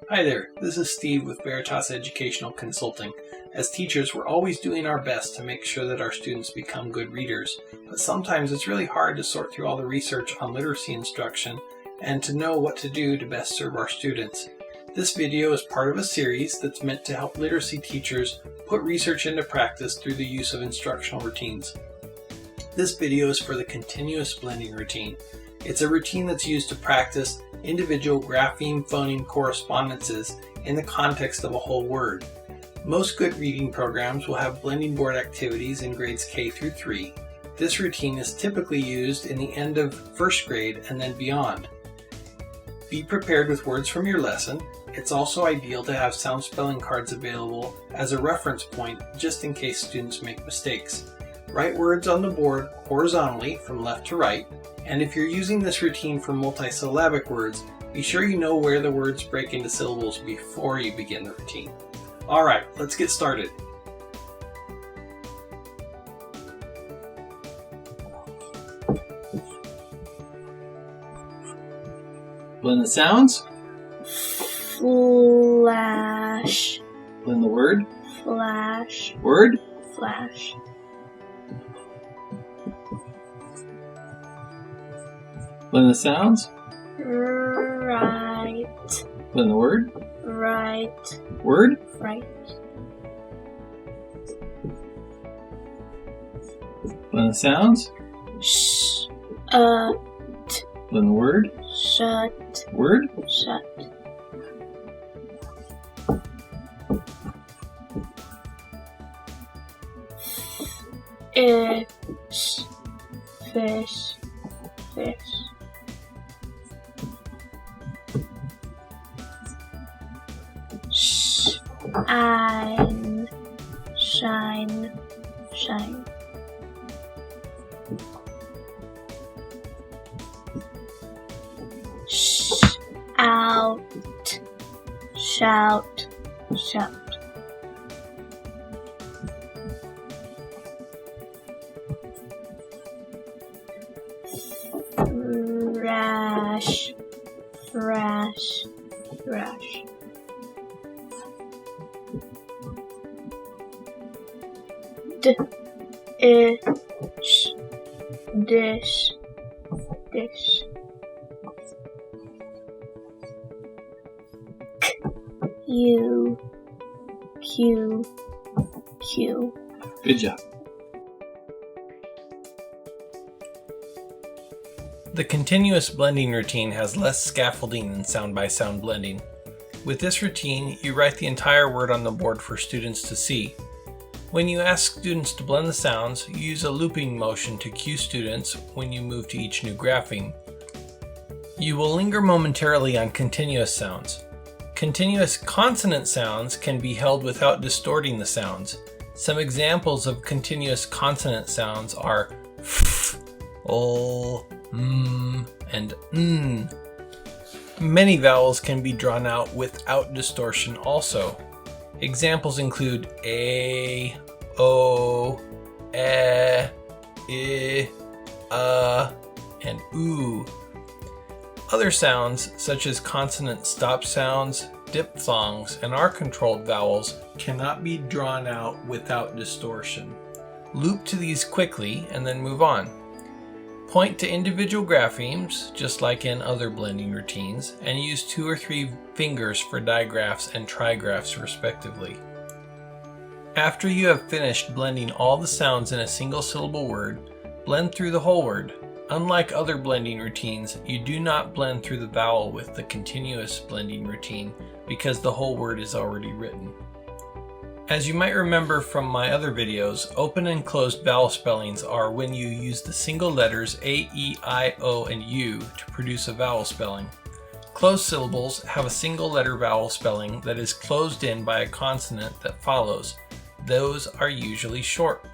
Hi there, this is Steve with Veritas Educational Consulting. As teachers, we're always doing our best to make sure that our students become good readers, but sometimes it's really hard to sort through all the research on literacy instruction and to know what to do to best serve our students. This video is part of a series that's meant to help literacy teachers put research into practice through the use of instructional routines. This video is for the continuous blending routine. It's a routine that's used to practice individual grapheme phoneme correspondences in the context of a whole word. Most good reading programs will have blending board activities in grades K through 3. This routine is typically used in the end of first grade and then beyond. Be prepared with words from your lesson. It's also ideal to have sound spelling cards available as a reference point just in case students make mistakes. Write words on the board horizontally from left to right. And if you're using this routine for multisyllabic words, be sure you know where the words break into syllables before you begin the routine. Alright, let's get started. Blend the sounds. Flash. Blend the word. Flash. Word. Flash. Blend the sounds. Right. Blend the word. Right. Word. Right. Blend the sounds. Shut. Blend the word. Shut. Word. Shut. Fish. Fish. Fish. Shine. Shine. Shine. Out. Shout. Shout. Rash. Rash. Rash. Dish. Dish. Dish. Q. Q. Q. Good job. The continuous blending routine has less scaffolding than sound-by-sound blending. With this routine, you write the entire word on the board for students to see. When you ask students to blend the sounds, you use a looping motion to cue students when you move to each new grapheme. You will linger momentarily on continuous sounds. Continuous consonant sounds can be held without distorting the sounds. Some examples of continuous consonant sounds are f, l, and n. Many vowels can be drawn out without distortion also. Examples include a, o, e, I, and oo. Other sounds, such as consonant stop sounds, diphthongs, and R-controlled vowels, cannot be drawn out without distortion. Loop to these quickly and then move on. Point to individual graphemes, just like in other blending routines, and use 2 or 3 fingers for digraphs and trigraphs respectively. After you have finished blending all the sounds in a single syllable word, blend through the whole word. Unlike other blending routines, you do not blend through the vowel with the continuous blending routine because the whole word is already written. As you might remember from my other videos, open and closed vowel spellings are when you use the single letters A, E, I, O, and U to produce a vowel spelling. Closed syllables have a single letter vowel spelling that is closed in by a consonant that follows. Those are usually short.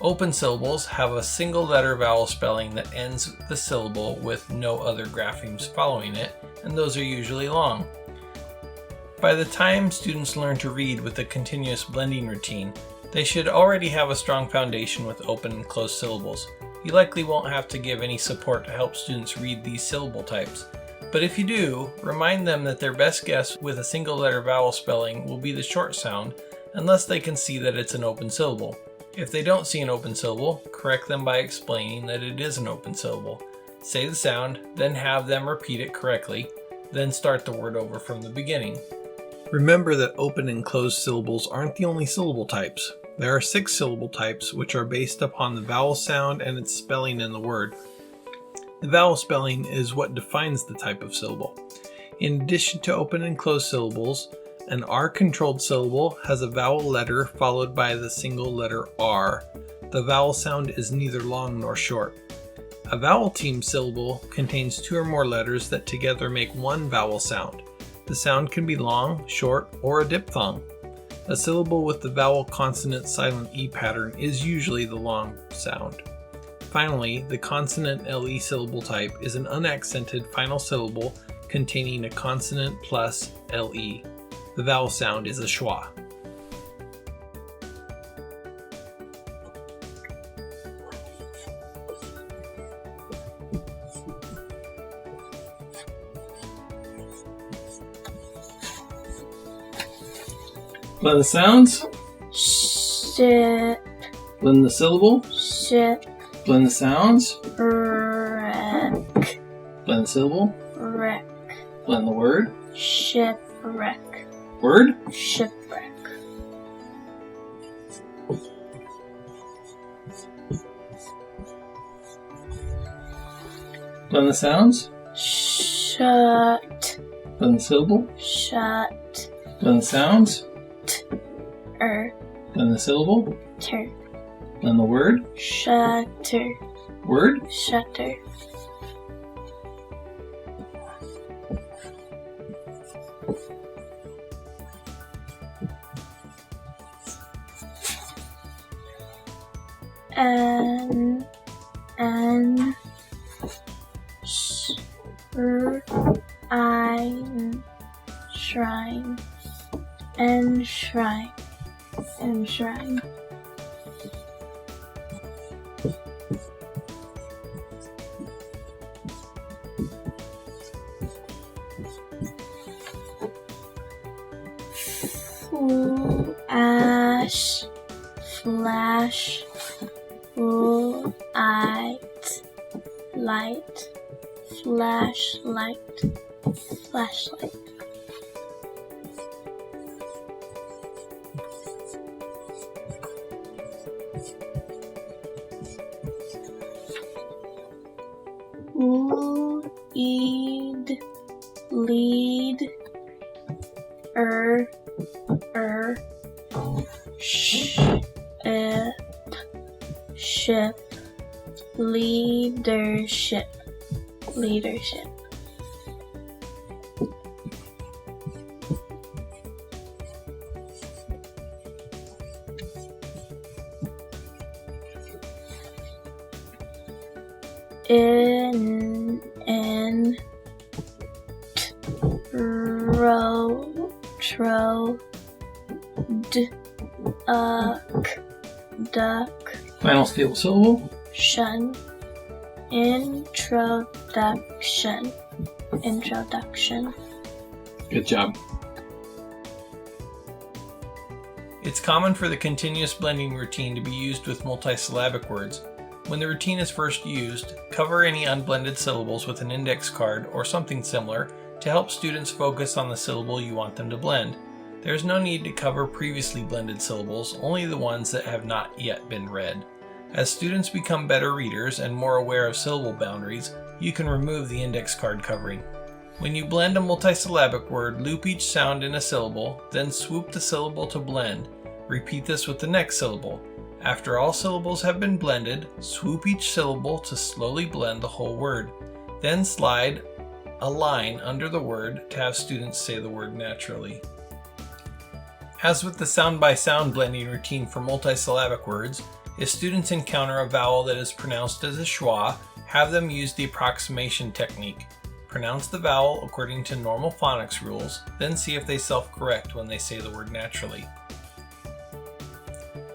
Open syllables have a single letter vowel spelling that ends the syllable with no other graphemes following it, and those are usually long. By the time students learn to read with a continuous blending routine, they should already have a strong foundation with open and closed syllables. You likely won't have to give any support to help students read these syllable types, But if you do, remind them that their best guess with a single letter vowel spelling will be the short sound unless they can see that it's an open syllable. If they don't see an open syllable, correct them by explaining that it is an open syllable. Say the sound, then have them repeat it correctly, then start the word over from the beginning. Remember that open and closed syllables aren't the only syllable types. There are 6 syllable types which are based upon the vowel sound and its spelling in the word. The vowel spelling is what defines the type of syllable. In addition to open and closed syllables, an R-controlled syllable has a vowel letter followed by the single letter R. The vowel sound is neither long nor short. A vowel team syllable contains 2 or more letters that together make one vowel sound. The sound can be long, short, or a diphthong. A syllable with the vowel consonant silent E pattern is usually the long sound. Finally, the consonant LE syllable type is an unaccented final syllable containing a consonant plus LE. The vowel sound is a schwa. Blend the sounds. Ship. Blend the syllable. Ship. Blend the sounds. Wreck. Blend the syllable. Wreck. Blend the word. Shipwreck. Word. Shipwreck. Blend the sounds. Shut. Blend the syllable. Shut. Blend the sounds. Blend the syllable. Ter. Blend the word. Shutter. Word. Shutter. Shrine. Enshrine. Enshrine. Flash. Flash. Light. Flashlight. Flashlight. Lead, ship, leadership. Duck. Final stable syllable. Shun. Introduction. Good job. It's common for the continuous blending routine to be used with multisyllabic words. When the routine is first used, cover any unblended syllables with an index card or something similar to help students focus on the syllable you want them to blend. There is no need to cover previously blended syllables, only the ones that have not yet been read. As students become better readers and more aware of syllable boundaries, you can remove the index card covering. When you blend a multisyllabic word, loop each sound in a syllable, then swoop the syllable to blend. Repeat this with the next syllable. After all syllables have been blended, swoop each syllable to slowly blend the whole word. Then slide a line under the word to have students say the word naturally. As with the sound-by-sound blending routine for multisyllabic words, if students encounter a vowel that is pronounced as a schwa, have them use the approximation technique. Pronounce the vowel according to normal phonics rules, then see if they self-correct when they say the word naturally.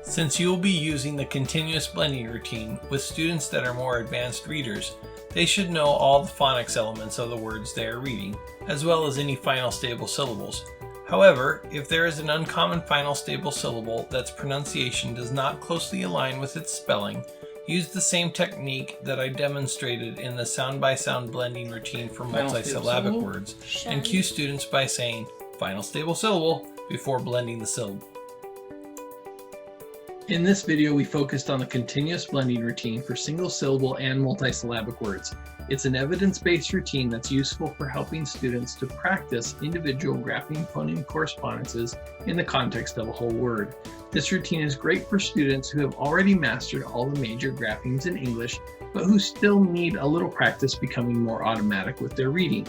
Since you will be using the continuous blending routine with students that are more advanced readers, They should know all the phonics elements of the words they are reading, as well as any final stable syllables. However, if there is an uncommon final stable syllable that's pronunciation does not closely align with its spelling, use the same technique that I demonstrated in the sound-by-sound blending routine for multisyllabic words, and cue students by saying final stable syllable before blending the syllable. In this video, we focused on the continuous blending routine for single syllable and multisyllabic words. It's an evidence-based routine that's useful for helping students to practice individual grapheme phoneme correspondences in the context of a whole word. This routine is great for students who have already mastered all the major graphemes in English, but who still need a little practice becoming more automatic with their reading.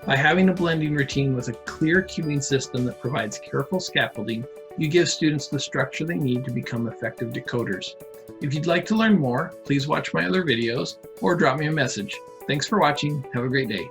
By having a blending routine with a clear cueing system that provides careful scaffolding, you give students the structure they need to become effective decoders. If you'd like to learn more, please watch my other videos or drop me a message. Thanks for watching. Have a great day.